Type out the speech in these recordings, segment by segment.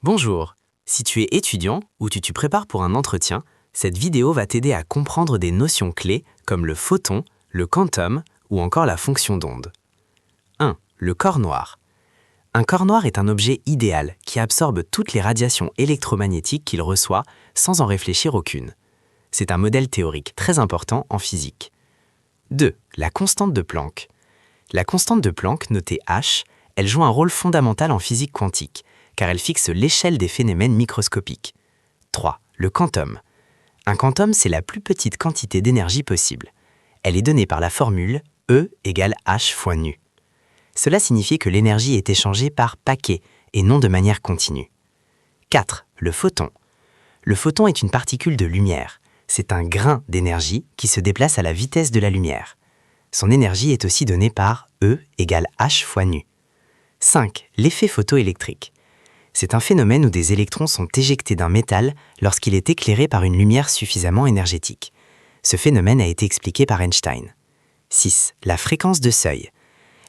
Bonjour, si tu es étudiant ou tu te prépares pour un entretien, cette vidéo va t'aider à comprendre des notions clés comme le photon, le quantum ou encore la fonction d'onde. 1. Le corps noir. Un corps noir est un objet idéal qui absorbe toutes les radiations électromagnétiques qu'il reçoit sans en réfléchir aucune. C'est un modèle théorique très important en physique. 2. La constante de Planck. La constante de Planck, notée H, elle joue un rôle fondamental en physique quantique, car elle fixe l'échelle des phénomènes microscopiques. 3. Le quantum. Un quantum, c'est la plus petite quantité d'énergie possible. Elle est donnée par la formule E égale H fois nu. Cela signifie que l'énergie est échangée par paquets et non de manière continue. 4. Le photon. Le photon est une particule de lumière. C'est un grain d'énergie qui se déplace à la vitesse de la lumière. Son énergie est aussi donnée par E égale H fois nu. 5. L'effet photoélectrique. C'est un phénomène où des électrons sont éjectés d'un métal lorsqu'il est éclairé par une lumière suffisamment énergétique. Ce phénomène a été expliqué par Einstein. 6. La fréquence de seuil.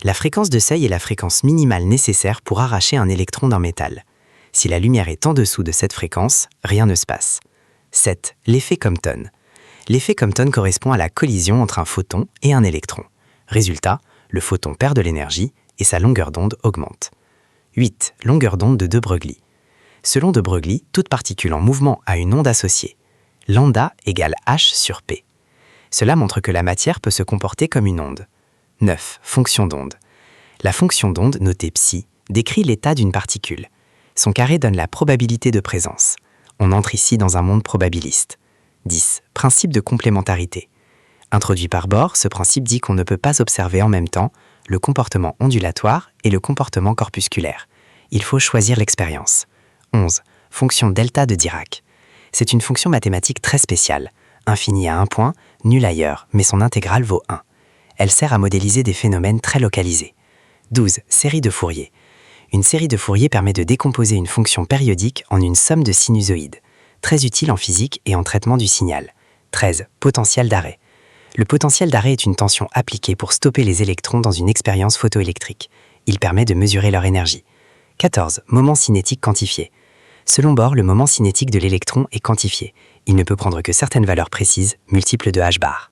La fréquence de seuil est la fréquence minimale nécessaire pour arracher un électron d'un métal. Si la lumière est en dessous de cette fréquence, rien ne se passe. 7. L'effet Compton. L'effet Compton correspond à la collision entre un photon et un électron. Résultat, le photon perd de l'énergie et sa longueur d'onde augmente. 8. Longueur d'onde de de Broglie. Selon de Broglie, toute particule en mouvement a une onde associée. Lambda égale h sur p. Cela montre que la matière peut se comporter comme une onde. 9. Fonction d'onde. La fonction d'onde, notée psi, décrit l'état d'une particule. Son carré donne la probabilité de présence. On entre ici dans un monde probabiliste. 10. Principe de complémentarité. Introduit par Bohr, ce principe dit qu'on ne peut pas observer en même temps le comportement ondulatoire et le comportement corpusculaire. Il faut choisir l'expérience. 11. Fonction delta de Dirac. C'est une fonction mathématique très spéciale, infinie à un point, nulle ailleurs, mais son intégrale vaut 1. Elle sert à modéliser des phénomènes très localisés. 12. Série de Fourier. Une série de Fourier permet de décomposer une fonction périodique en une somme de sinusoïdes, très utile en physique et en traitement du signal. 13. Potentiel d'arrêt. Le potentiel d'arrêt est une tension appliquée pour stopper les électrons dans une expérience photoélectrique. Il permet de mesurer leur énergie. 14. Moment cinétique quantifié. Selon Bohr, le moment cinétique de l'électron est quantifié. Il ne peut prendre que certaines valeurs précises, multiples de h bar.